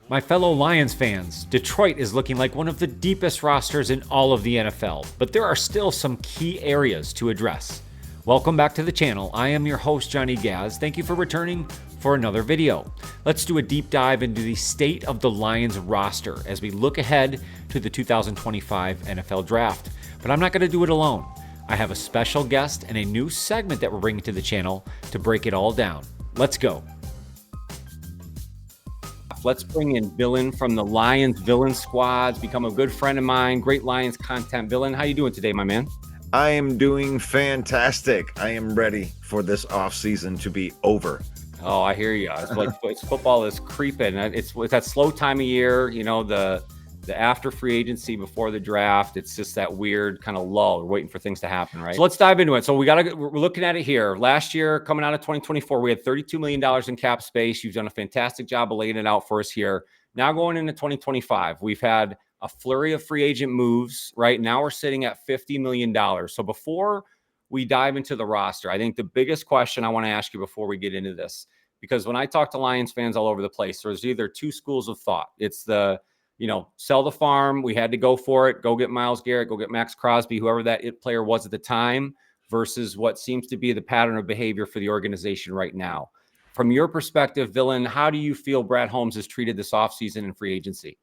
My fellow Lions fans, Detroit is looking like one of the deepest rosters in all of the NFL, but there are still some key areas to address. Welcome back to the channel. I am your host, Johnny Gaz. Thank you for returning for another video. Let's do a deep dive into the state of the Lions roster as we look ahead to the 2025 NFL Draft. But I'm not going to do it alone. I have a special guest and a new segment that we're bringing to the channel to break it all down. Let's go. Let's bring in Villain from the Lions Villain Squads, become a good friend of mine, great Lions content. Villain, how you doing today, my man? I am doing fantastic. I am ready for this offseason to be over. Oh, I hear you. It's like football is creeping. It's that slow time of year, you know, the after free agency before the draft. It's just that weird kind of lull. We're waiting for things to happen, right? So let's dive into it. So we're looking at it here. Last year, coming out of 2024, we had $32 million in cap space. You've done a fantastic job of laying it out for us here. Now going into 2025, we've had a flurry of free agent moves, right? Now we're sitting at $50 million. So before we dive into the roster, I think the biggest question I want to ask you before we get into this, because when I talk to Lions fans all over the place, there's either two schools of thought. It's the, you know, sell the farm. We had to go for it. Go get Myles Garrett, go get Max Crosby, whoever that it player was at the time, versus what seems to be the pattern of behavior for the organization right now. From your perspective, Villain, how do you feel Brad Holmes has treated this offseason in free agency?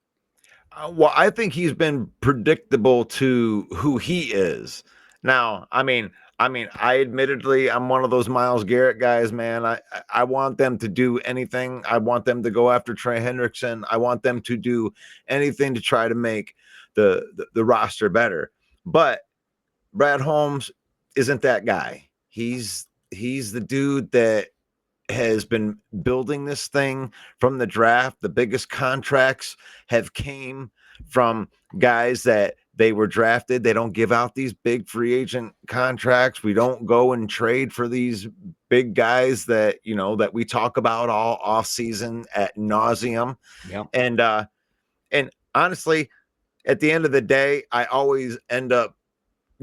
Well, I think he's been predictable to who he is. Now, I admittedly, I'm one of those Myles Garrett guys, man. I want them to do anything. I want them to go after Trey Hendrickson. I want them to do anything to try to make the roster better. But Brad Holmes isn't that guy. He's the dude that has been building this thing from the draft. The biggest contracts have came from guys that they were drafted. They don't give out these big free agent contracts. We don't go and trade for these big guys that, you know, that we talk about all off season ad nauseum. Yeah. And honestly, at the end of the day, I always end up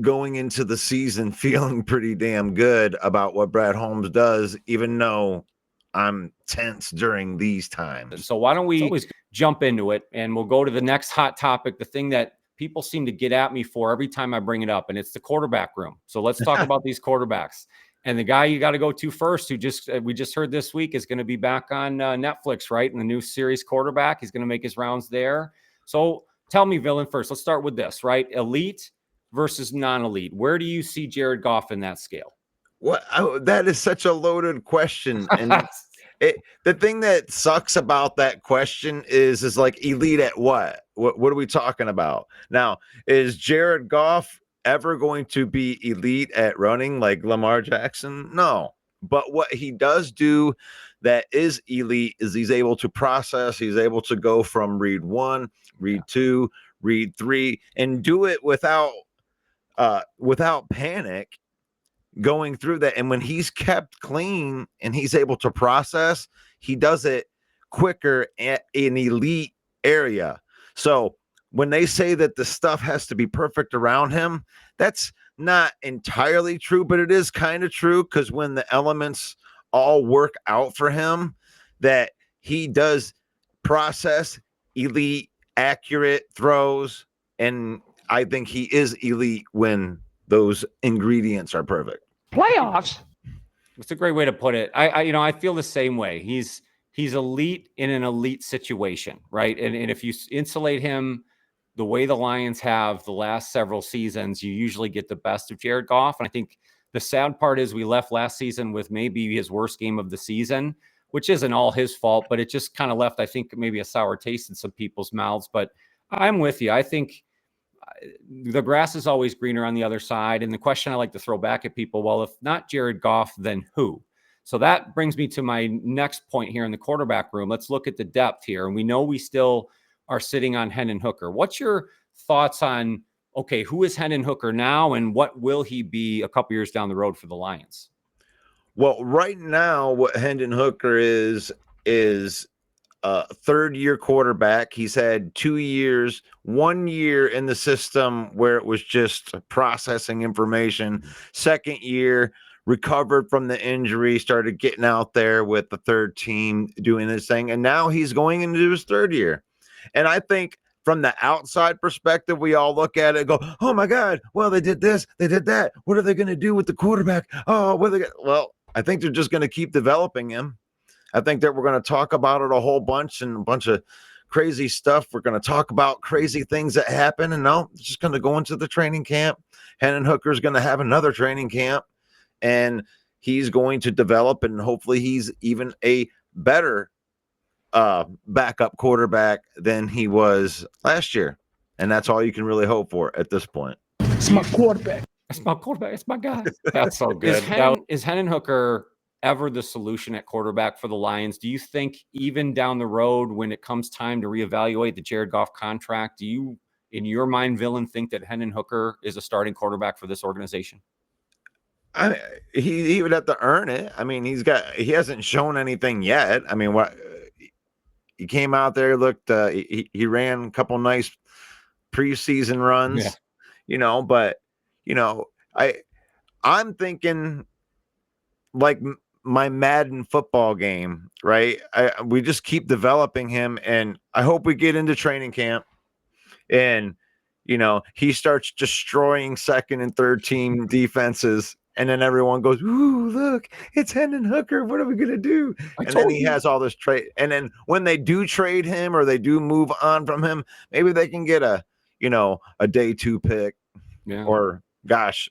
going into the season feeling pretty damn good about what Brad Holmes does, even though I'm tense during these times. So why don't we always jump into it, and we'll go to the next hot topic, the thing that people seem to get at me for every time I bring it up, and it's the quarterback room. So let's talk about these quarterbacks. And the guy you got to go to first, who we just heard this week is going to be back on Netflix, right? In the new series Quarterback. He's going to make his rounds there. So tell me, Villain, first. Let's start with this, right? Elite versus non-elite. Where do you see Jared Goff in that scale? What? That is such a loaded question. And the thing that sucks about that question is like elite at what? What are we talking about? Now, is Jared Goff ever going to be elite at running like Lamar Jackson? No. But what he does do that is elite is he's able to process. He's able to go from read 1, read 2, read 3, and do it without panic going through that. And when he's kept clean and he's able to process, he does it quicker at an elite area. So when they say that the stuff has to be perfect around him, that's not entirely true, but it is kind of true, because when the elements all work out for him, that he does process elite, accurate throws. And I think he is elite when those ingredients are perfect. Playoffs. It's a great way to put it. I feel the same way. He's elite in an elite situation, right? And if you insulate him the way the Lions have the last several seasons, you usually get the best of Jared Goff. And I think the sad part is we left last season with maybe his worst game of the season, which isn't all his fault, but it just kind of left, I think, maybe a sour taste in some people's mouths. But I'm with you. I think the grass is always greener on the other side. And the question I like to throw back at people, well, if not Jared Goff, then who? So that brings me to my next point here in the quarterback room. Let's look at the depth here. And we know we still are sitting on Hendon Hooker. What's your thoughts on, okay, who is Hendon Hooker now, and what will he be a couple years down the road for the Lions? Well, right now, what Hendon Hooker is third-year quarterback. He's had 2 years, 1 year in the system where it was just processing information. Second year, recovered from the injury, started getting out there with the third team, doing his thing, and now he's going into his third year. And I think from the outside perspective, we all look at it and go, "Oh my God! Well, they did this, they did that. What are they going to do with the quarterback? Oh, what are they? Well, I think they're just going to keep developing him. I think that we're going to talk about it a whole bunch and a bunch of crazy stuff. We're going to talk about crazy things that happen, and no, it's just going to go into the training camp. Hendon Hooker's going to have another training camp, and he's going to develop, and hopefully he's even a better backup quarterback than he was last year. And that's all you can really hope for at this point. It's my quarterback. It's my quarterback. It's my guy. That's so good. Is Hendon Hooker ever the solution at quarterback for the Lions? Do you think even down the road when it comes time to reevaluate the Jared Goff contract, do you, in your mind, Villain, think that Hendon Hooker is a starting quarterback for this organization? He would have to earn it. I mean, he hasn't shown anything yet. I mean, what he came out there, looked, he ran a couple nice preseason runs, but I'm thinking like my Madden football game, right? We just keep developing him, and I hope we get into training camp and he starts destroying second and third team defenses. And then everyone goes, "Ooh, look, it's Hendon Hooker. What are we going to do?" And then he has all this trade. And then when they do trade him or they do move on from him, maybe they can get a day 2 pick. Yeah. Or gosh,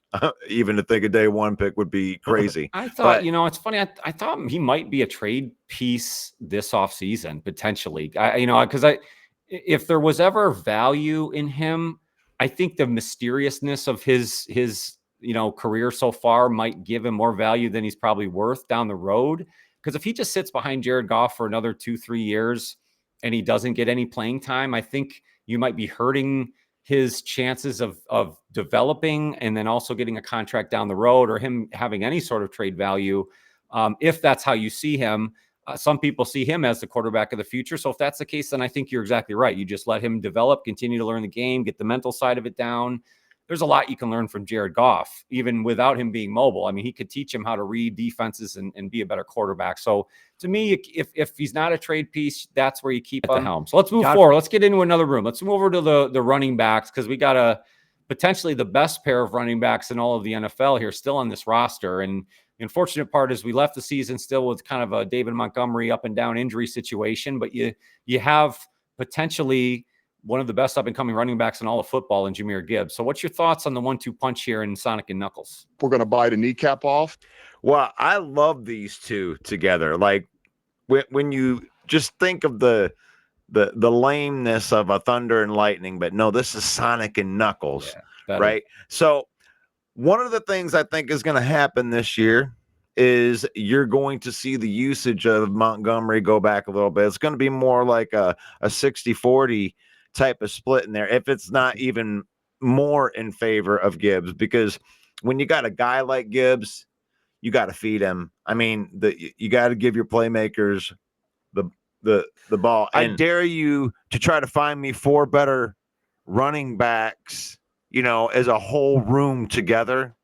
even to think a day 1 pick would be crazy. I thought, it's funny. I thought he might be a trade piece this offseason, potentially. Because if there was ever value in him, I think the mysteriousness of his career so far might give him more value than he's probably worth down the road. Because if he just sits behind Jared Goff for another 2-3 years and he doesn't get any playing time, I think you might be hurting his chances of developing and then also getting a contract down the road or him having any sort of trade value. If that's how you see him, some people see him as the quarterback of the future. So if that's the case, then I think you're exactly right. You just let him develop, continue to learn the game, get the mental side of it down. There's a lot you can learn from Jared Goff, even without him being mobile. I mean, he could teach him how to read defenses and be a better quarterback. So to me, if he's not a trade piece, that's where you keep at the helm. So let's move forward. Let's get into another room. Let's move over to the running backs, because we got potentially the best pair of running backs in all of the NFL here still on this roster. And the unfortunate part is we left the season still with kind of a David Montgomery up and down injury situation, but you have potentially one of the best up-and-coming running backs in all of football in Jahmyr Gibbs. So what's your thoughts on the 1-2 punch here in Sonic and Knuckles? We're going to bite a kneecap off. Well, I love these two together. Like when you just think of the lameness of a Thunder and Lightning, but no, this is Sonic and Knuckles, right? So one of the things I think is going to happen this year is you're going to see the usage of Montgomery go back a little bit. It's going to be more like a 60-40 type of split in there, if it's not even more in favor of Gibbs, because when you got a guy like Gibbs, you got to feed him. I mean, you got to give your playmakers the ball. I dare you to try to find me 4 better running backs, as a whole room together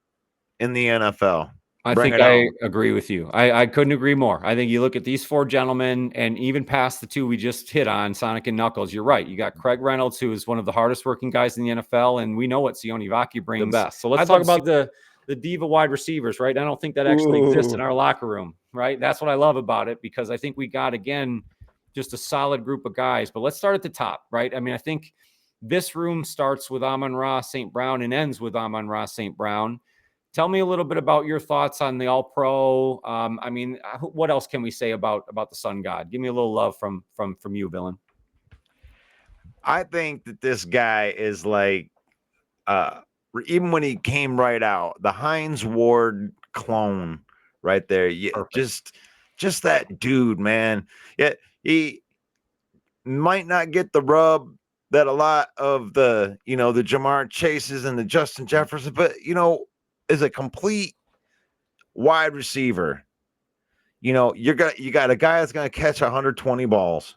in the NFL. I think I agree with you. I couldn't agree more. I think you look at these 4 gentlemen and even past the 2 we just hit on, Sonic and Knuckles, you're right. You got Craig Reynolds, who is one of the hardest working guys in the NFL, and we know what Sione Vaki brings. The best. So let's talk about the diva wide receivers, right? I don't think that actually exists in our locker room, right? That's what I love about it, because I think we got, again, just a solid group of guys. But let's start at the top, right? I mean, I think this room starts with Amon-Ra St. Brown and ends with Amon-Ra St. Brown. Tell me a little bit about your thoughts on the All-Pro. I mean, what else can we say about the Sun God? Give me a little love from you, Villain. I think that this guy is like, even when he came right out, the Hines Ward clone right there. Just that dude, man. Yeah, he might not get the rub that a lot of the Jamar Chases and the Justin Jefferson, but is a complete wide receiver. You got a guy that's going to catch 120 balls.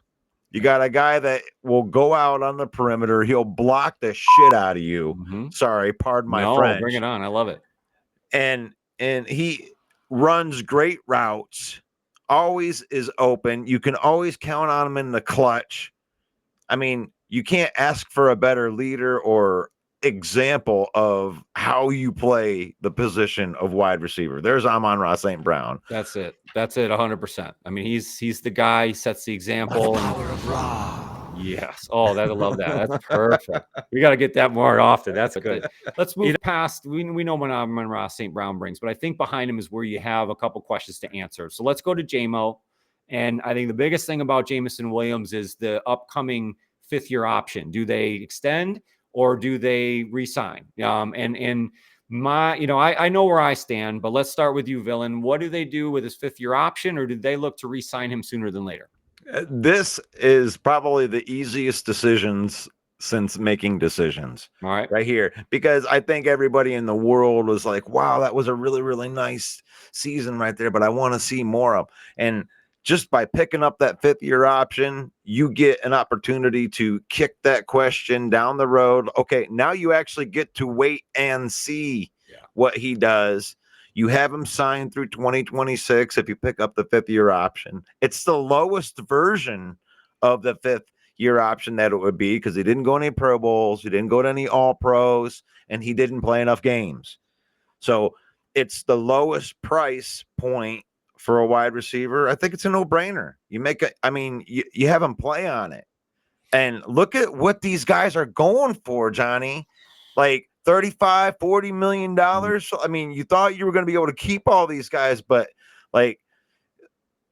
You got a guy that will go out on the perimeter. He'll block the shit out of you. Mm-hmm. Sorry, pardon my French. Bring it on. I love it. And runs great routes, always is open. You can always count on him in the clutch. I mean, you can't ask for a better leader or example of how you play the position of wide receiver. There's Amon-Ra St. Brown. That's it. That's it. 100%. I mean, he's the guy. He sets the example. By the power of Ra. Yes. Oh, I love that. That's perfect. We got to get that more often. That's good. Let's move past. We know what Amon-Ra St. Brown brings, but I think behind him is where you have a couple questions to answer. So let's go to Jamo. And I think the biggest thing about Jameson Williams is the upcoming fifth-year option. Do they extend or do they re-sign? And my, I know where I stand, but let's start with you, Villain. What do they do with his fifth-year option, or do they look to re-sign him sooner than later? This is probably the easiest decisions since making decisions. All right here, because I think everybody in the world was like, wow, that was a really, really nice season right there, but I want to see more of. And just by picking up that fifth-year option, you get an opportunity to kick that question down the road. Okay, now you actually get to wait and see what he does. You have him signed through 2026 if you pick up the fifth-year option. It's the lowest version of the fifth-year option that it would be, because he didn't go to any Pro Bowls, he didn't go to any All-Pros, and he didn't play enough games. So it's the lowest price point for a wide receiver. I think it's a no-brainer. You have him play on it. And look at what these guys are going for, Johnny. Like $35, $40 million. So, I mean, you thought you were going to be able to keep all these guys, but like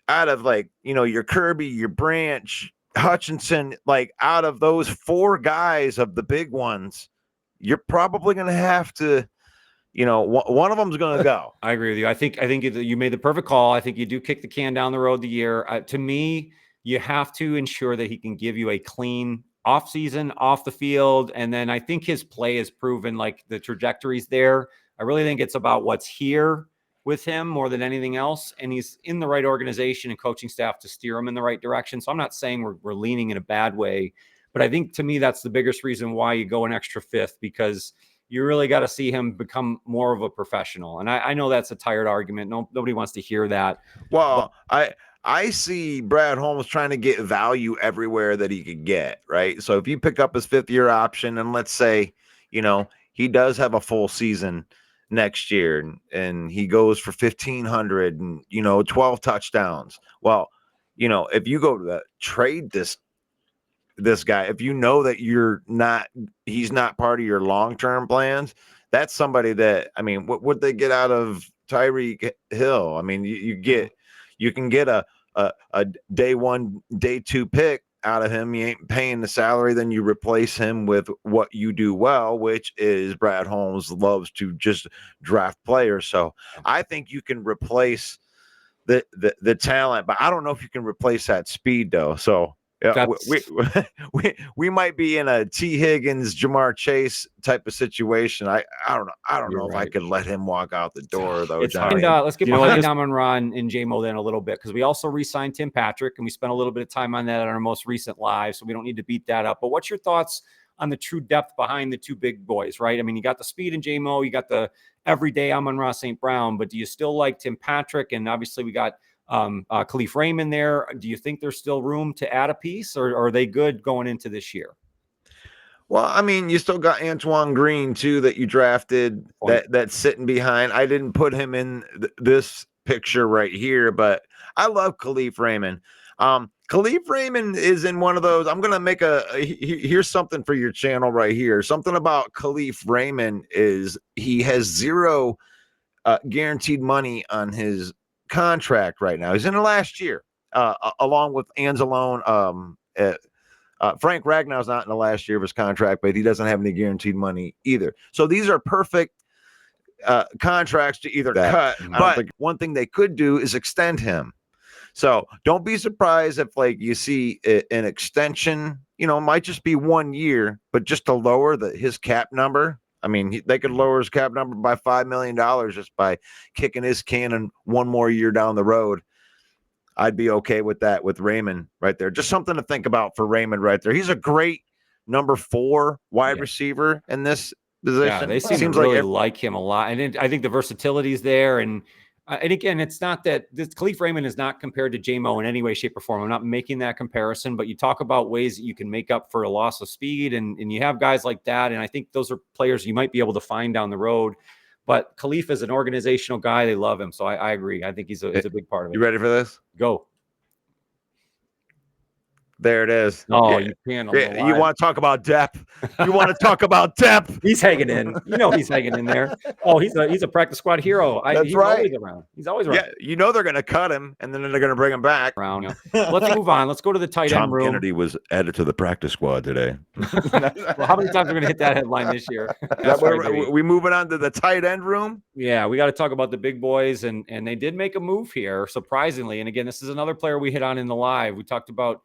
out of your Kirby, your Branch, Hutchinson, like out of those four guys of the big ones, you're probably going to have to, one of them's going to go. I agree with you. I think you made the perfect call. I think you do kick the can down the road the year. To me, you have to ensure that he can give you a clean off season, off the field. And then I think his play has proven like the trajectory's there. I really think it's about what's here with him more than anything else. And he's in the right organization and coaching staff to steer him in the right direction. So I'm not saying we're leaning in a bad way, but I think to me, that's the biggest reason why you go an extra fifth, because you really got to see him become more of a professional. And I know that's a tired argument. Nobody wants to hear that. Well, I see Brad Holmes trying to get value everywhere that he could get, right? So if you pick up his fifth-year option, and let's say, he does have a full season next year and he goes for 1,500 and, 12 touchdowns. Well, if you go to trade this guy, if you know that he's not part of your long-term plans, that's somebody that, I mean, what would they get out of Tyreek Hill? I mean, you can get a day one, day two pick out of him. You ain't paying the salary, then you replace him with what you do well, which is Brad Holmes loves to just draft players. So I think you can replace the talent, but I don't know if you can replace that speed though. So yeah, we might be in a T. Higgins, Jamar Chase type of situation. I don't know if I could let him walk out the door though. Johnny. Let's get behind Amon-Ra and Jamo then a little bit, because we also re-signed Tim Patrick, and we spent a little bit of time on that on our most recent live, so we don't need to beat that up. But what's your thoughts on the true depth behind the two big boys, right? I mean, you got the speed in Jamo, you got the everyday Amon-Ra St. Brown, but do you still like Tim Patrick? And obviously we got Khalif Raymond there. Do you think there's still room to add a piece, or are they good going into this year? Well, I mean, you still got Antoine Green too that you drafted that's sitting behind. I didn't put him in this picture right here, but I love Khalif Raymond. Khalif Raymond is in one of those. I'm gonna make here's something for your channel right here. Something about Khalif Raymond is he has zero guaranteed money on his contract right now. He's in the last year, along with Anzalone. Frank Ragnow's not in the last year of his contract, but he doesn't have any guaranteed money either. So these are perfect contracts to either cut. But one thing they could do is extend him. So don't be surprised if you see an extension. It might just be 1 year, but just to lower his cap number. I mean, they could lower his cap number by $5 million just by kicking his cannon one more year down the road. I'd be okay with that with Raymond right there. Just something to think about for Raymond right there. He's a great number 4 wide receiver in this position. Yeah, they seem to really like him a lot. And I think the versatility is there. And And again, it's not that this Khalif Raymond is not compared to Jamo in any way, shape, or form. I'm not making that comparison, but you talk about ways that you can make up for a loss of speed, and you have guys like that. And I think those are players you might be able to find down the road. But Khalif is an organizational guy. They love him. So I agree. I think he's a big part of it. You ready for this? Go. There it is. Oh, you can't. You want to talk about depth? You want to talk about depth? He's hanging in. You know he's hanging in there. Oh, he's a practice squad hero. That's he's right. Always around. He's always around. Yeah, you know they're going to cut him, and then they're going to bring him back. Let's move on. Let's go to the tight end room. Kennedy was added to the practice squad today. Well, how many times are we going to hit that headline this year? We moving on to the tight end room? Yeah, we got to talk about the big boys, and they did make a move here, surprisingly. And again, this is another player we hit on in the live. We talked about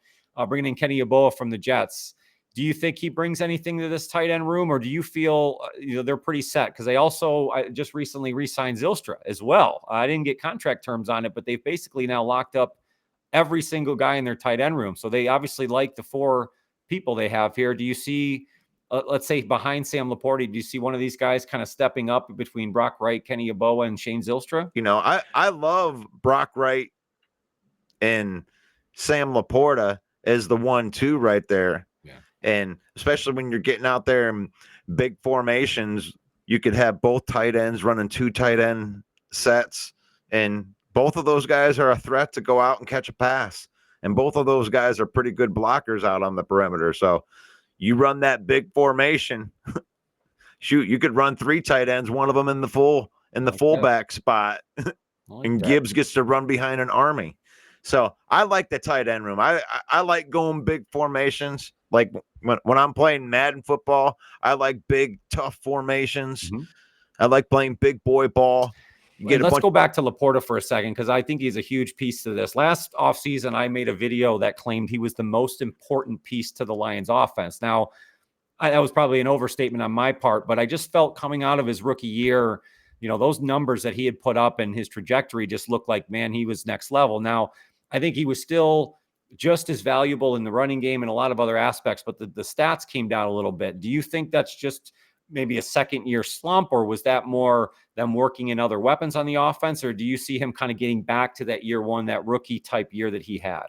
bringing in Kenny Yeboah from the Jets. Do you think he brings anything to this tight end room, or do you feel they're pretty set? Because they also just recently re-signed Zylstra as well. I didn't get contract terms on it, but they've basically now locked up every single guy in their tight end room. So they obviously like the 4 people they have here. Do you see, let's say behind Sam Laporte, do you see one of these guys kind of stepping up between Brock Wright, Kenny Yeboah, and Shane Zylstra? I love Brock Wright and Sam Laporta as the 1-2 right there. Yeah. And especially when you're getting out there in big formations, you could have both tight ends running 2 tight end sets, and both of those guys are a threat to go out and catch a pass. And both of those guys are pretty good blockers out on the perimeter. So you run that big formation, shoot, you could run 3 tight ends, one of them in the fullback spot, and Gibbs gets to run behind an army. So I like the tight end room. I like going big formations. Like when I'm playing Madden football, I like big, tough formations. Mm-hmm. I like playing big boy ball. Let's go back to Laporta for a second, because I think he's a huge piece to this. Last offseason, I made a video that claimed he was the most important piece to the Lions offense. Now, that was probably an overstatement on my part, but I just felt coming out of his rookie year, those numbers that he had put up and his trajectory just looked like, man, he was next level. Now, I think he was still just as valuable in the running game and a lot of other aspects, but the stats came down a little bit. Do you think that's just maybe a second-year slump, or was that more them working in other weapons on the offense, or do you see him kind of getting back to that year one, that rookie-type year that he had?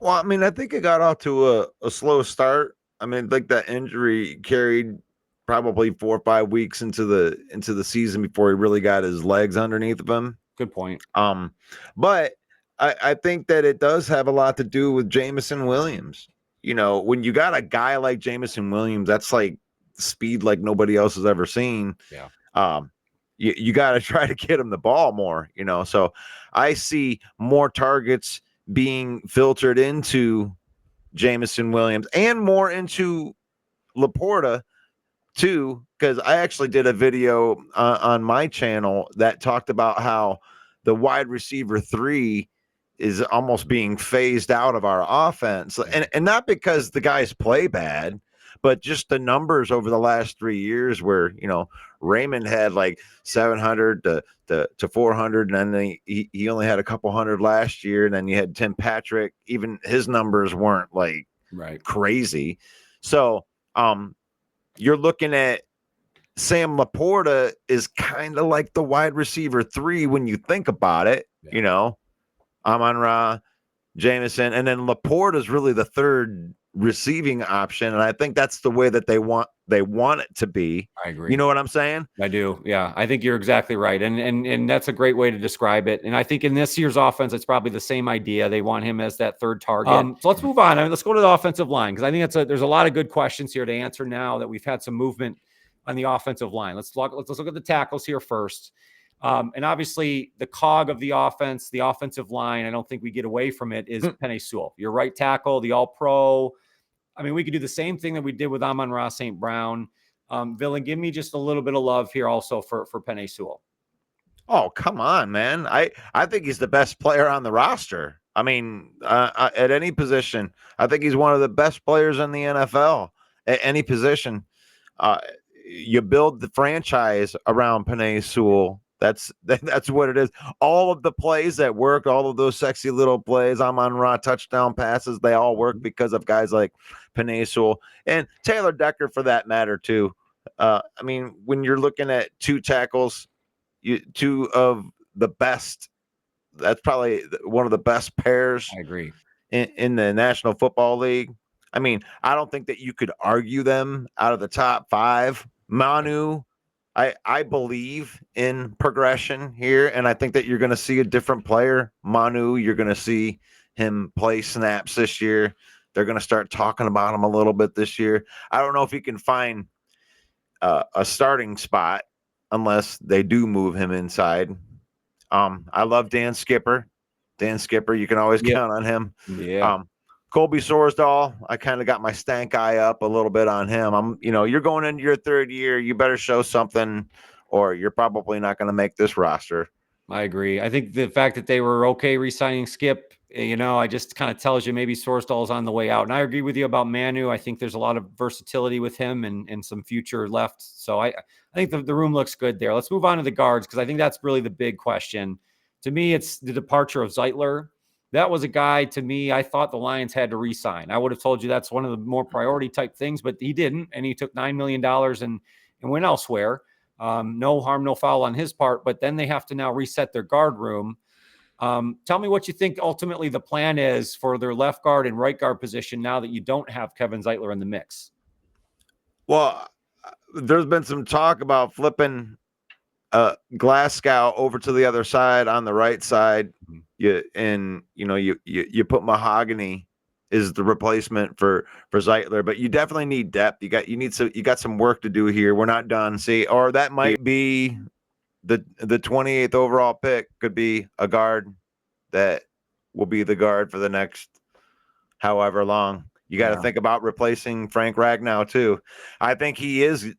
Well, I mean, I think it got off to a slow start. I mean, like that injury carried probably 4 or 5 weeks into the season before he really got his legs underneath of him. Good point. But I think that it does have a lot to do with Jameson Williams. When you got a guy like Jameson Williams, that's like speed like nobody else has ever seen. Yeah. You got to try to get him the ball more, So I see more targets being filtered into Jameson Williams and more into Laporta too, because I actually did a video on my channel that talked about how the wide receiver 3 is almost being phased out of our offense. And not because the guys play bad, but just the numbers over the last 3 years where, Raymond had like 700 to 400, and then he only had a couple hundred last year. And then you had Tim Patrick, even his numbers weren't like crazy. So you're looking at Sam Laporta is kind of like the wide receiver 3 when you think about it, Amon-Ra, Jameson, and then Laporta is really the third receiving option, and I think that's the way that they want it to be. I agree. You know what I'm saying? I do. Yeah, I think you're exactly right, and that's a great way to describe it. And I think in this year's offense, it's probably the same idea. They want him as that third target. So let's move on. Let's go to the offensive line, because I think there's a lot of good questions here to answer now that we've had some movement on the offensive line. Let's look at the tackles here first. And obviously the cog of the offense, the offensive line, I don't think we get away from it, is Penei Sewell. Your right tackle, the all-pro. I mean, we could do the same thing that we did with Amon-Ra St. Brown. Villain, give me just a little bit of love here also for Penei Sewell. Oh, come on, man. I think he's the best player on the roster. I mean, at any position, I think he's one of the best players in the NFL at any position. You build the franchise around Penei Sewell. That's what it is. All of the plays that work, all of those sexy little plays, Amon-Ra touchdown passes, they all work because of guys like Penei Sewell and Taylor Decker for that matter too. I mean, when you're looking at 2 tackles, 2 of the best. That's probably one of the best pairs I agree. in the National Football League. I mean, I don't think that you could argue them out of the top 5. Manu, I believe in progression here, and I think that you're going to see a different player. Manu, you're going to see him play snaps this year. They're going to start talking about him a little bit this year. I don't know if he can find a starting spot unless they do move him inside. I love Dan Skipper. Dan Skipper, you can always count on him. Yeah. Colby Sorsdahl, I kind of got my stank eye up a little bit on him. You're going into your 3rd year. You better show something, or you're probably not going to make this roster. I agree. I think the fact that they were okay re-signing Skip, I just kind of tells you maybe Sorsdahl's on the way out. And I agree with you about Manu. I think there's a lot of versatility with him and some future left. So I think the room looks good there. Let's move on to the guards, because I think that's really the big question. To me, it's the departure of Zeitler. That was a guy, to me, I thought the Lions had to re-sign. I would have told you that's one of the more priority type things, but he didn't. And he took $9 million and went elsewhere. No harm, no foul on his part, but then they have to now reset their guard room. Tell me what you think ultimately the plan is for their left guard and right guard position now that you don't have Kevin Zeitler in the mix. Well, there's been some talk about flipping Glasgow over to the other side on the right side. You put Mahogany is the replacement for Zeitler, but you definitely need depth. You got some work to do here. We're not done. See, or that might be the 28th overall pick could be a guard that will be the guard for the next however long. You got to think about replacing Frank Ragnow too. I think he is.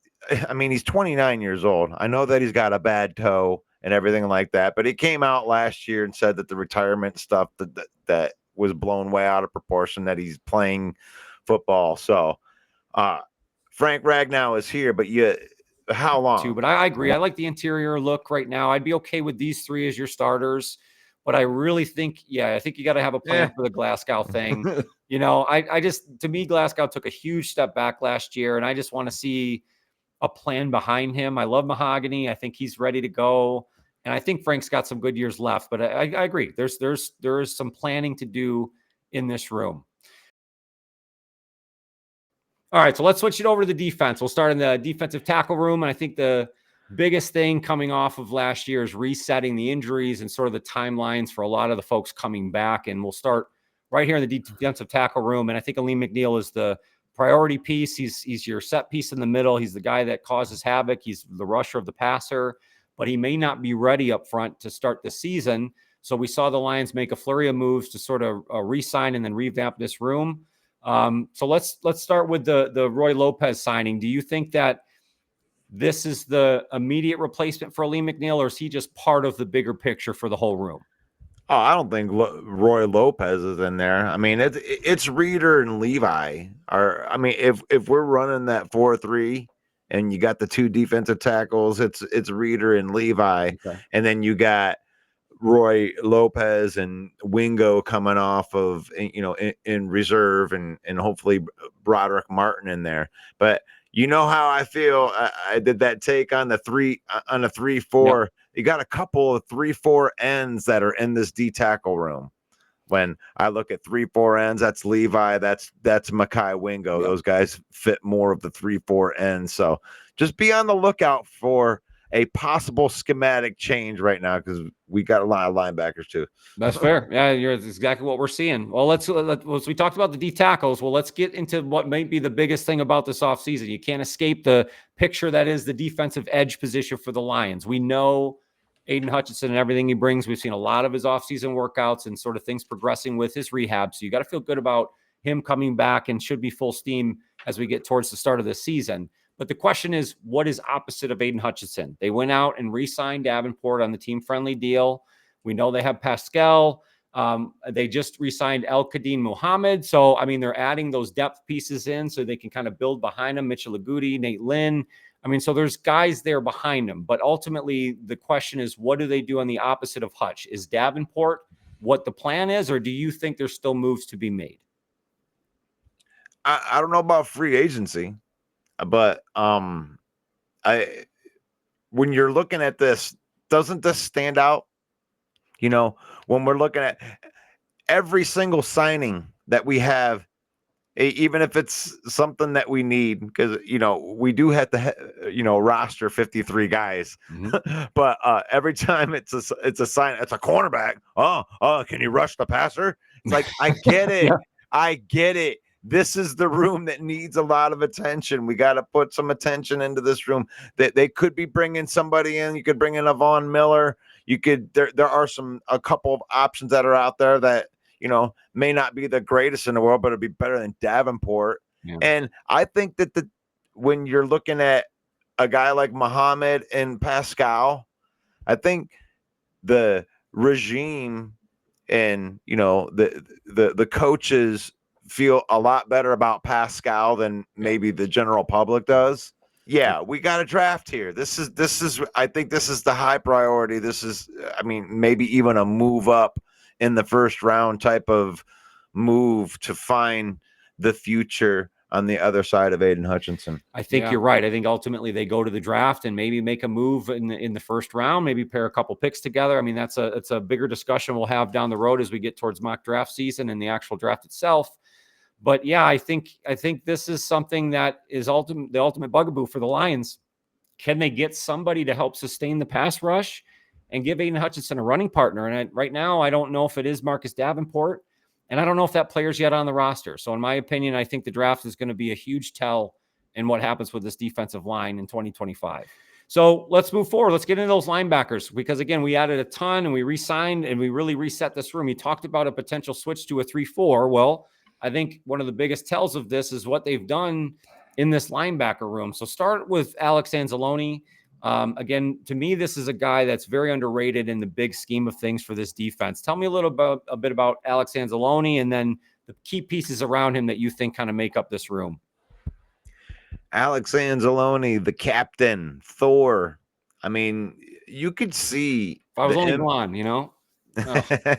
I mean, he's 29 years old. I know that he's got a bad toe and everything like that, but he came out last year and said that the retirement stuff that was blown way out of proportion, that he's playing football. So Frank Ragnow is here, but how long? But I agree. I like the interior look right now. I'd be okay with these 3 as your starters, but I really think, I think you got to have a plan for the Glasgow thing. To me, Glasgow took a huge step back last year, and I just want to see a plan behind him. I love Mahogany. I think he's ready to go. And I think Frank's got some good years left, but I agree. There is some planning to do in this room. All right, so let's switch it over to the defense. We'll start in the defensive tackle room. And I think the biggest thing coming off of last year is resetting the injuries and sort of the timelines for a lot of the folks coming back. And we'll start right here in the defensive tackle room. And I think Aleem McNeil is the priority piece. He's your set piece in the middle. He's the guy that causes havoc. He's the rusher of the passer, but he may not be ready up front to start the season. So we saw the Lions make a flurry of moves to sort of re-sign and then revamp this room. So let's start with the Roy Lopez signing. Do you think that this is the immediate replacement for Aleem McNeil, or is he just part of the bigger picture for the whole room? Oh, I don't think Roy Lopez is in there. I mean, it's Reeder and Levi. If we're running that 4-3 and you got the 2 defensive tackles, it's Reeder and Levi, and then you got Roy Lopez and Wingo coming off of in reserve, and hopefully Broderick Martin in there. But you know how I feel. I did that take on the 3-4. Yep. You got a couple of 3-4 ends that are in this D tackle room. When I look at 3-4 ends, that's Levi, that's Mekhi Wingo. Yep. Those guys fit more of the 3-4 ends. So just be on the lookout for a possible schematic change right now, because we got a lot of linebackers too. That's fair. Yeah, that's exactly what we're seeing. Well, we talked about the D tackles. Well, let's get into what might be the biggest thing about this offseason. You can't escape the picture that is the defensive edge position for the Lions. We know Aiden Hutchinson and everything he brings. We've seen a lot of his offseason workouts and sort of things progressing with his rehab. So you got to feel good about him coming back and should be full steam as we get towards the start of the season. But the question is, what is opposite of Aiden Hutchinson? They went out and re-signed Davenport on the team-friendly deal. We know they have Pascal. They just re-signed El-Kadin Muhammad. So, I mean, they're adding those depth pieces in so they can kind of build behind them. Mitchell Agudi, Nate Lynn. I mean, so there's guys there behind them. But ultimately, the question is, what do they do on the opposite of Hutch? Is Davenport what the plan is, or do you think there's still moves to be made? I don't know about free agency. But when you're looking at this, doesn't this stand out You know, when we're looking at every single signing that we have, even if it's something that we need, because we do have to roster 53 guys. But every time it's a sign, it's a cornerback. Oh, can you rush the passer? It's like, I get it. Yeah. I get it. This is the room that needs a lot of attention. We got to put some attention into this room. That they could be bringing somebody in. You could bring in a Von Miller. You could. There are a couple of options that are out there that may not be the greatest in the world, but it'd be better than Davenport. Yeah. And I think that when you're looking at a guy like Muhammad and Pascal, I think the regime and the coaches feel a lot better about Pascal than maybe the general public does. Yeah, we got a draft here. This is I think this is the high priority. This is, I mean, maybe even a move up in the first round type of move to find the future on the other side of Aiden Hutchinson. I think you're right. I think ultimately they go to the draft and maybe make a move in the first round, maybe pair a couple picks together. I mean, it's a bigger discussion we'll have down the road as we get towards mock draft season and the actual draft itself. But yeah, I think this is something that is the ultimate bugaboo for the Lions. Can they get somebody to help sustain the pass rush and give Aiden Hutchinson a running partner? And right now, I don't know if it is Marcus Davenport, and I don't know if that player's yet on the roster. So in my opinion, I think the draft is going to be a huge tell in what happens with this defensive line in 2025. So let's move forward. Let's get into those linebackers, because again, we added a ton and we re-signed and we really reset this room. You talked about a potential switch to a 3-4. Well, I think one of the biggest tells of this is what they've done in this linebacker room. So start with Alex Anzalone. Again, to me, this is a guy that's very underrated in the big scheme of things for this defense. Tell me a bit about Alex Anzalone and then the key pieces around him that you think kind of make up this room. Alex Anzalone, the captain, Thor. I mean, you could see. If I was only blonde, Oh.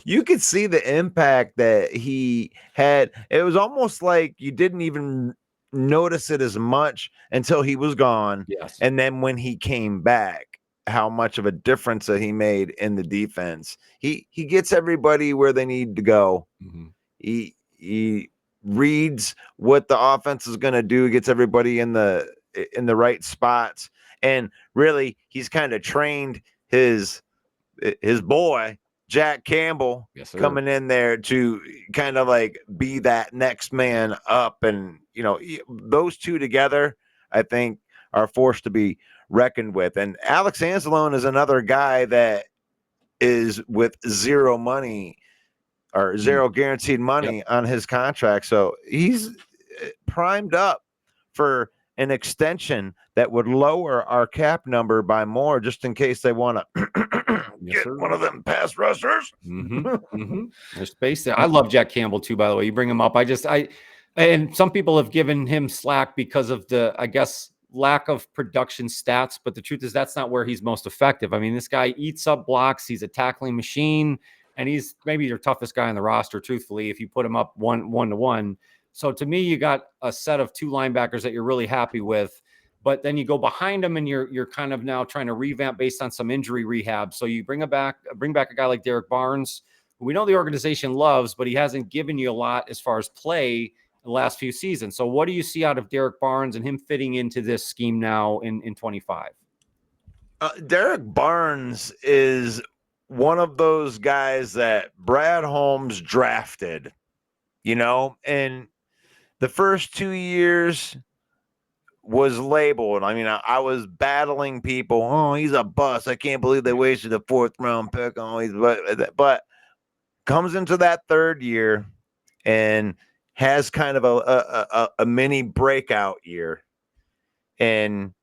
You could see the impact that he had. It was almost like you didn't even notice it as much until he was gone. Yes. And then when he came back, how much of a difference that he made in the defense. He gets everybody where they need to go. Mm-hmm. He reads what the offense is going to do, gets everybody in the right spots. And really, he's kind of trained his boy Jack Campbell, coming in there to kind of like be that next man up. And, those two together, I think, are forced to be reckoned with. And Alex Anzalone is another guy that is with zero money or zero guaranteed money on his contract. So he's primed up for an extension that would lower our cap number by more, just in case they want to get one of them pass rushers. There's space there. I love Jack Campbell too, by the way. You bring him up. And some people have given him slack because of the, I guess, lack of production stats. But the truth is that's not where he's most effective. I mean, this guy eats up blocks. He's a tackling machine, and he's maybe your toughest guy on the roster, truthfully, if you put him up one to one. So to me, you got a set of two linebackers that you're really happy with, but then you go behind them and you're kind of now trying to revamp based on some injury rehab. So you bring back a guy like Derek Barnes, who we know the organization loves, but he hasn't given you a lot as far as play in the last few seasons. So what do you see out of Derek Barnes and him fitting into this scheme now in 25? Derek Barnes is one of those guys that Brad Holmes drafted, and the first 2 years was labeled. I mean, I was battling people. Oh, he's a bust. I can't believe they wasted a 4th round pick on him. But comes into that third year and has kind of a mini breakout year and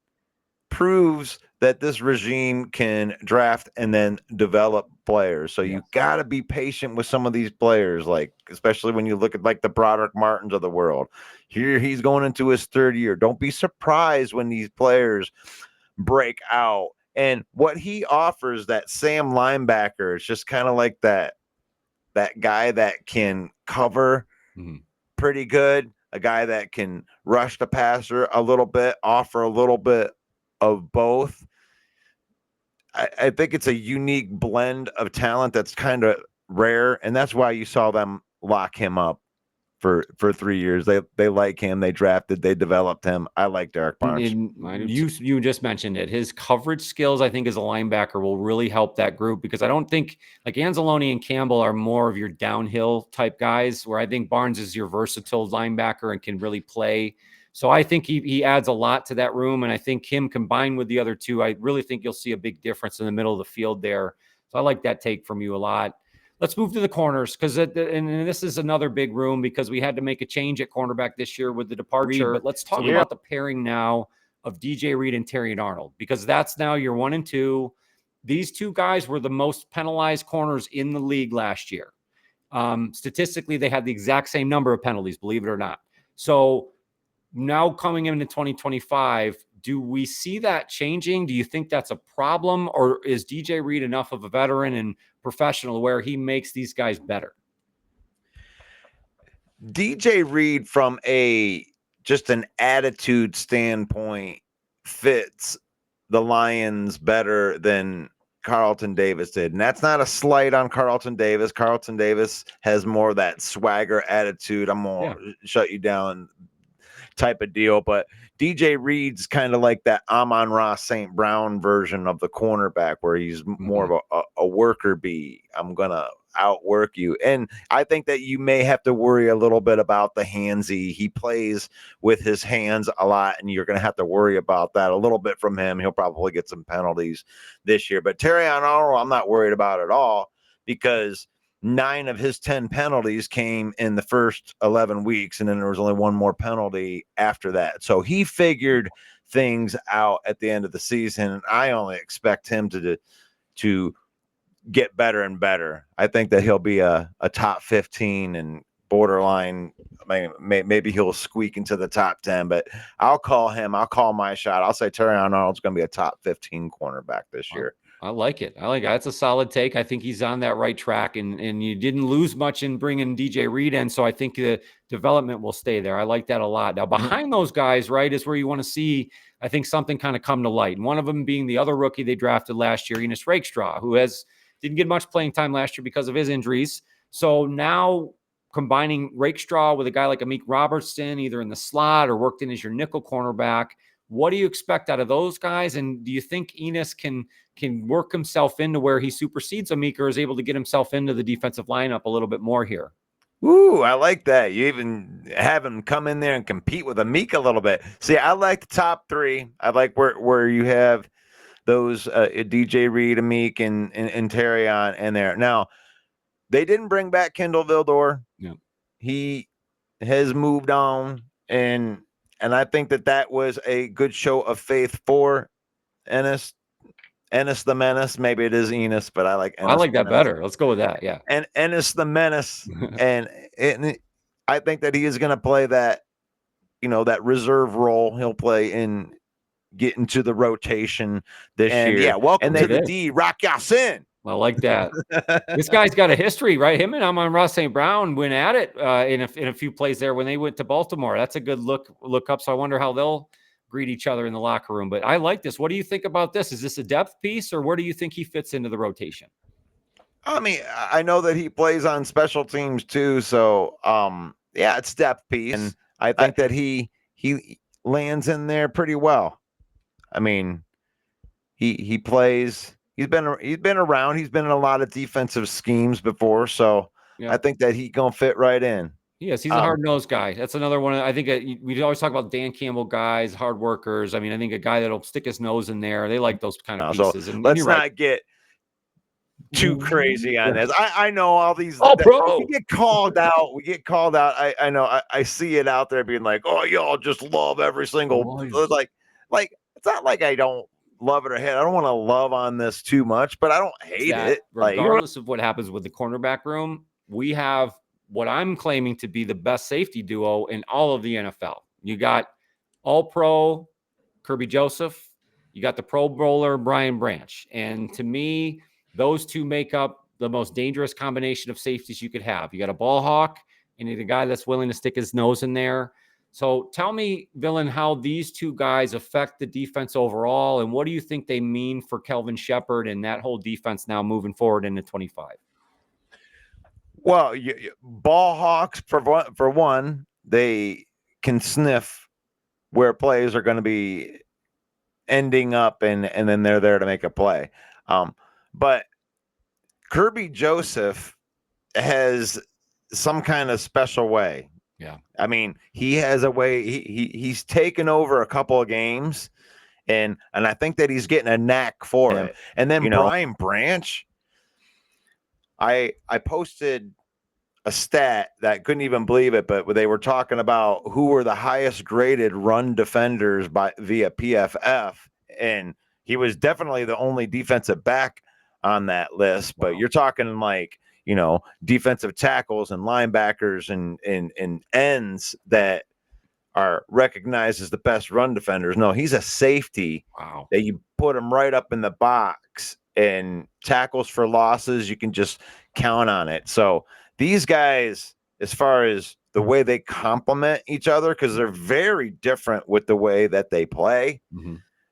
proves that this regime can draft and then develop players. So you got to be patient with some of these players, like especially when you look at like the Broderick Martins of the world. Here he's going into his third year. Don't be surprised when these players break out. And what he offers, that Sam linebacker, is just kind of like that guy that can cover pretty good, a guy that can rush the passer a little bit, offer a little bit of both. I think it's a unique blend of talent that's kind of rare, and that's why you saw them lock him up for 3 years. They like him. They drafted. They developed him. I like Derek Barnes. You just mentioned it. His coverage skills, I think, as a linebacker will really help that group, because I don't think like Anzalone and Campbell are more of your downhill type guys, where I think Barnes is your versatile linebacker and can really play. So I think he adds a lot to that room, and I think him combined with the other two, I really think you'll see a big difference in the middle of the field there. So I like that take from you a lot. Let's move to the corners, because and this is another big room because we had to make a change at cornerback this year with the departure. But let's talk about the pairing now of DJ Reed and Terrion Arnold, because that's now your 1 and 2. These two guys were the most penalized corners in the league last year. Statistically, they had the exact same number of penalties, believe it or not. So now coming into 2025, do we see that changing? Do you think that's a problem, or is DJ Reed enough of a veteran and professional where he makes these guys better? DJ Reed, from just an attitude standpoint, fits the Lions better than Carlton Davis did. And that's not a slight on Carlton Davis. Carlton Davis has more of that swagger attitude. I'm going to shut you down type of deal. But DJ Reed's kind of like that Amon-Ra St. Brown version of the cornerback, where he's more of a worker bee. I'm going to outwork you. And I think that you may have to worry a little bit about the handsy. He plays with his hands a lot, and you're going to have to worry about that a little bit from him. He'll probably get some penalties this year. But Terrion Arnold, I'm not worried about at all, because 9 of his 10 penalties came in the first 11 weeks, and then there was only one more penalty after that. So he figured things out at the end of the season, and I only expect him to get better and better. I think that he'll be a top 15 and borderline. Maybe he'll squeak into the top 10, but I'll call my shot. I'll say Terrion Arnold's going to be a top 15 cornerback this year. I like it. That's a solid take. I think he's on that right track, and you didn't lose much in bringing DJ Reed in, so I think the development will stay there. I like that a lot. Now, behind those guys, right, is where you want to see, I think, something kind of come to light. And one of them being the other rookie they drafted last year, Enos Rakestraw, who didn't get much playing time last year because of his injuries. So now combining Rakestraw with a guy like Amik Robertson, either in the slot or worked in as your nickel cornerback, what do you expect out of those guys? And do you think Enos can work himself into where he supersedes Amik, or is able to get himself into the defensive lineup a little bit more here? Ooh, I like that. You even have him come in there and compete with Amik a little bit. See, I like the top 3. I like where you have those DJ Reed, Amik, and Terrion in there. Now, they didn't bring back Kendall Vildor. Yeah. He has moved on, and I think that was a good show of faith for Enos the Menace. Maybe it is Enos, but I like Enos. I like that better. Let's go with that. Yeah. And Enos the Menace. and I think that he is going to play that, that reserve role. He'll play get into the rotation this year. Yeah, welcome to the D. Rock Yasin. I like that. This guy's got a history, right? Him and Amon-Ra St. Brown went at it in a few plays there when they went to Baltimore. That's a good look up. So I wonder how they'll greet each other in the locker room. But I like this. What do you think about this? Is this a depth piece, or where do you think he fits into the rotation? I mean, I know that he plays on special teams too. So, yeah, it's depth piece. And I think that he lands in there pretty well. I mean, he plays. He's been around. He's been in a lot of defensive schemes before, so I think that he's gonna fit right in. Yes, he's a hard-nosed guy. That's another one. I think we always talk about Dan Campbell guys, hard workers. I mean, I think a guy that'll stick his nose in there. They like those kind of pieces. So let's not get too crazy on this. I know all these. Pro. We get called out. I know. I see it out there being like, "Oh, y'all just love every single." Like it's not like I don't love it or hate. I don't want to love on this too much, but I don't hate it. Regardless of what happens with the cornerback room, we have what I'm claiming to be the best safety duo in all of the NFL. You got All-Pro Kirby Joseph. You got the Pro Bowler Brian Branch. And to me, those two make up the most dangerous combination of safeties you could have. You got a ball hawk and you got a guy that's willing to stick his nose in there. So tell me, Villain, how these two guys affect the defense overall, and what do you think they mean for Kelvin Shepherd and that whole defense now moving forward into 25? Well, ball hawks for one, they can sniff where plays are going to be ending up, and then they're there to make a play. But Kirby Joseph has some kind of special way. Yeah. I mean, he has a way. He's taken over a couple of games, and I think that he's getting a knack for it. And then Brian Branch, I posted a stat that I couldn't even believe it, but they were talking about who were the highest graded run defenders via PFF, and he was definitely the only defensive back on that list. Wow. But you're talking like, defensive tackles and linebackers and ends that are recognized as the best run defenders. No, he's a safety. Wow. That you put him right up in the box, and tackles for losses, you can just count on it. So these guys, as far as the way they complement each other, because they're very different with the way that they play,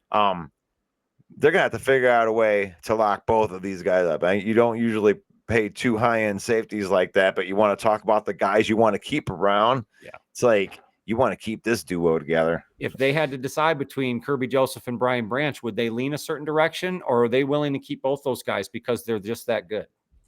they're gonna have to figure out a way to lock both of these guys up. You don't usually pay two high-end safeties like that, but you want to talk about the guys you want to keep around. Yeah, it's like you want to keep this duo together. If they had to decide between Kirby Joseph and Brian Branch, would they lean a certain direction, or are they willing to keep both those guys because they're just that good?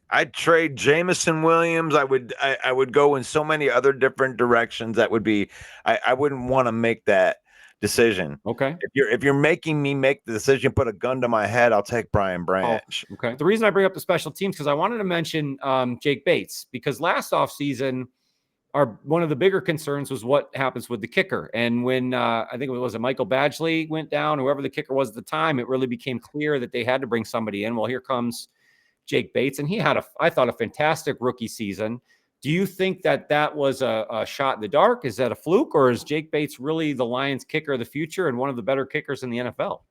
I'd trade Jameson Williams. I would go in so many other different directions. That would be, I wouldn't want to make that decision. Okay. If you're making me make the decision, put a gun to my head, I'll take Brian Branch. Oh, okay. The reason I bring up the special teams, because I wanted to mention Jake Bates, because last offseason, one of the bigger concerns was what happens with the kicker. And when I think it was Michael Badgley went down, whoever the kicker was at the time, it really became clear that they had to bring somebody in. Well, here comes Jake Bates, and he had I thought a fantastic rookie season. Do you think that was a shot in the dark? Is that a fluke, or is Jake Bates really the Lions kicker of the future and one of the better kickers in the NFL?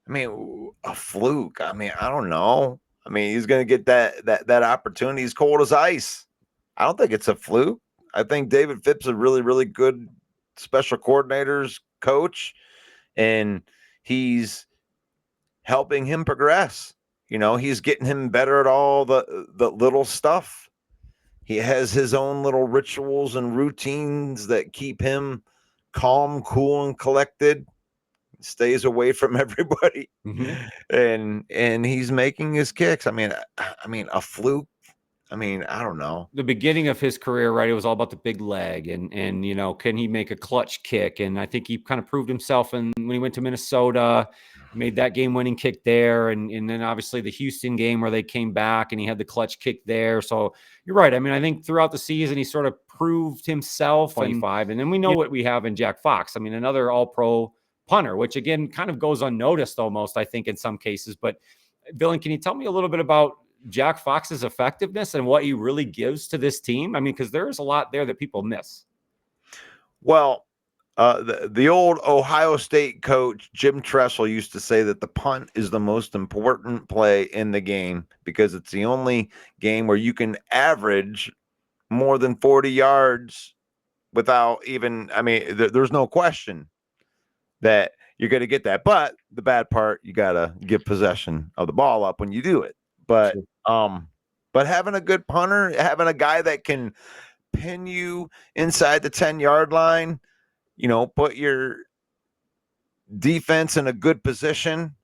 I mean, a fluke. I mean, I don't know. I mean, he's going to get that opportunity. He's cold as ice. I don't think it's a fluke. I think David Phipps is a really, really good special coordinators coach, and he's helping him progress. He's getting him better at all the little stuff. He has his own little rituals and routines that keep him calm, cool, and collected. He stays away from everybody, and he's making his kicks. I mean, a fluke. I mean, I don't know. The beginning of his career, right? It was all about the big leg and can he make a clutch kick? And I think he kind of proved himself. And when he went to Minnesota, made that game-winning kick there, and then obviously the Houston game where they came back and he had the clutch kick there. So you're right. I mean, I think throughout the season he sort of proved himself. 25, and then we know what we have in Jack Fox. I mean, another All-Pro punter, which again kind of goes unnoticed almost, I think, in some cases. But Villain, can you tell me a little bit about Jack Fox's effectiveness and what he really gives to this team? I mean, because there's a lot there that people miss. Well, the old Ohio State coach, Jim Tressel, used to say that the punt is the most important play in the game because it's the only game where you can average more than 40 yards without even, there's no question that you're going to get that. But the bad part, you got to give possession of the ball up when you do it. But having a good punter, having a guy that can pin you inside the 10-yard line, put your defense in a good position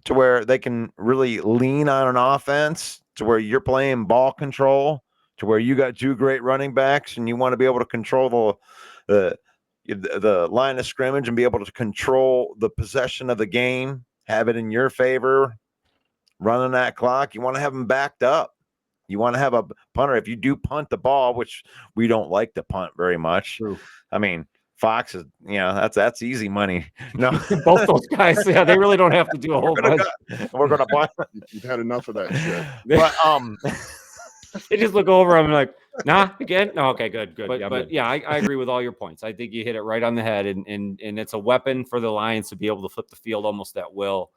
to where they can really lean on an offense, to where you're playing ball control, to where you got two great running backs and you want to be able to control the line of scrimmage and be able to control the possession of the game, have it in your favor, running that clock. You want to have them backed up. You want to have a punter. If you do punt the ball, which we don't like to punt very much. True. I mean, Fox is, that's easy money. No, both those guys, yeah, they really don't have to do a whole bunch. We're gonna punt. You've had enough of that shit. But they just look over. I'm like, nah, again. No, okay, good. But yeah, I agree with all your points. I think you hit it right on the head, and it's a weapon for the Lions to be able to flip the field almost at will.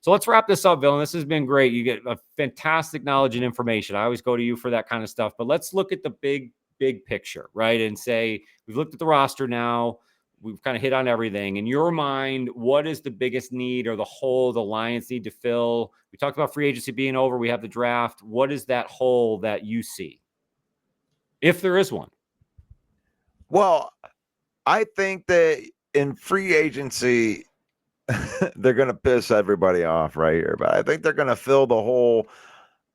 So let's wrap this up, Villain. This has been great. You get a fantastic knowledge and information. I always go to you for that kind of stuff. But let's look at the big big picture, right? And say, we've looked at the roster now. We've kind of hit on everything. In your mind, what is the biggest need or the hole the Lions need to fill? We talked about free agency being over. We have the draft. What is that hole that you see, if there is one? Well, I think that in free agency, they're going to piss everybody off right here. But I think they're going to fill the hole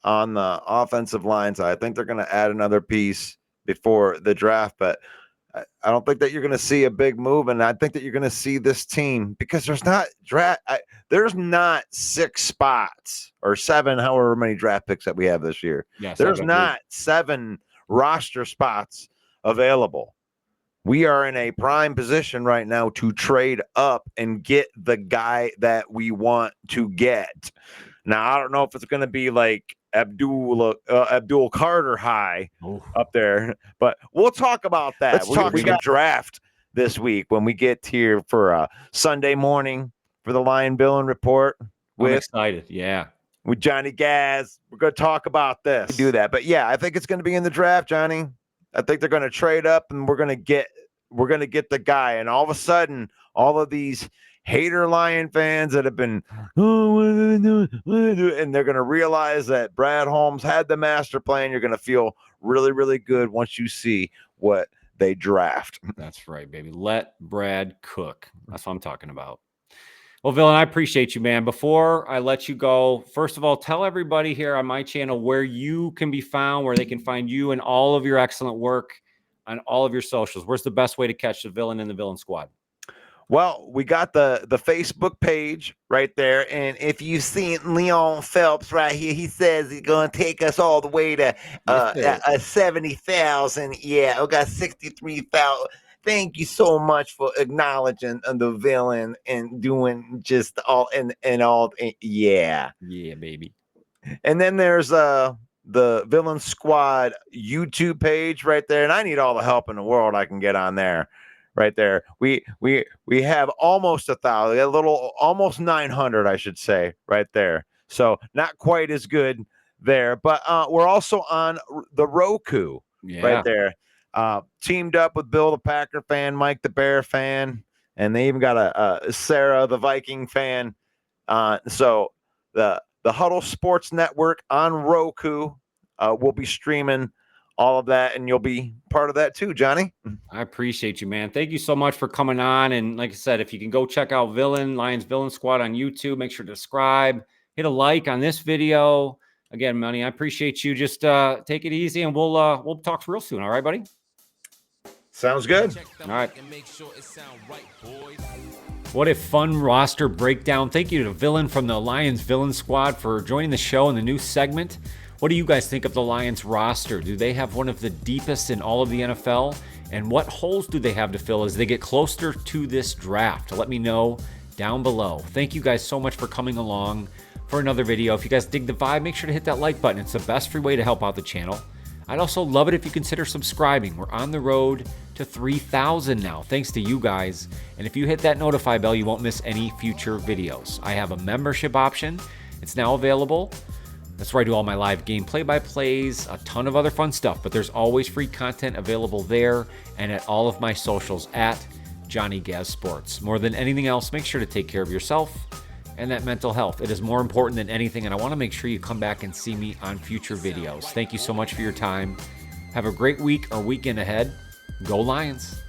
on the offensive line side. I think they're going to add another piece before the draft. But I don't think that you're going to see a big move. And I think that you're going to see this team, because there's not there's not 6 spots or 7, however many draft picks that we have this year. Yeah, there's not 7 roster spots available. We are in a prime position right now to trade up and get the guy that we want to get. Now, I don't know if it's going to be like Abdul Carter high up there, but we'll talk about that. We got draft this week when we get here for Sunday morning for the Lion Villain Report. I'm excited. Yeah. With Johnny Gaz. We're going to talk about this. Do that. But yeah, I think it's going to be in the draft, Johnny. I think they're going to trade up and we're going to get the guy. And all of a sudden, all of these hater Lion fans that have been, what are they doing? And they're going to realize that Brad Holmes had the master plan. You're going to feel really, really good once you see what they draft. That's right, baby. Let Brad cook. That's what I'm talking about. Well, Villain, I appreciate you, man. Before I let you go, first of all, tell everybody here on my channel where you can be found, where they can find you and all of your excellent work on all of your socials. Where's the best way to catch the Villain and the Villain Squad? Well, we got the Facebook page right there. And if you've seen Leon Phelps right here, he says he's going to take us all the way to 70,000. Yeah, we got 63,000. Thank you so much for acknowledging the Villain and doing just all and all. Yeah. Yeah, baby. And then there's the Villain Squad YouTube page right there. And I need all the help in the world I can get on there. Right there. We have almost 1,000, almost 900, I should say, right there. So not quite as good there. But we're also on the Roku right there. Teamed up with Bill the Packer fan, Mike the Bear fan, and they even got a Sarah the Viking fan. So the Huddle Sports Network on Roku will be streaming all of that, and you'll be part of that too, Johnny. I appreciate you, man. Thank you so much for coming on. And like I said, if you can go check out Lions Villain Squad on YouTube, make sure to subscribe, hit a like on this video. Again, Money, I appreciate you. Just take it easy, and we'll talk real soon. All right, buddy? Sounds good. All right. What a fun roster breakdown. Thank you to Villain from the Lions Villain Squad for joining the show in the new segment. What do you guys think of the Lions roster? Do they have one of the deepest in all of the NFL? And what holes do they have to fill as they get closer to this draft? Let me know down below. Thank you guys so much for coming along for another video. If you guys dig the vibe, make sure to hit that like button. It's the best free way to help out the channel. I'd also love it if you consider subscribing. We're on the road to 3,000 now, thanks to you guys. And if you hit that notify bell, you won't miss any future videos. I have a membership option. It's now available. That's where I do all my live game play-by-plays, a ton of other fun stuff, but there's always free content available there and at all of my socials at Johnny Gaz Sports. More than anything else, make sure to take care of yourself and that mental health. It is more important than anything, and I want to make sure you come back and see me on future videos. Thank you so much for your time. Have a great week or weekend ahead. Go Lions.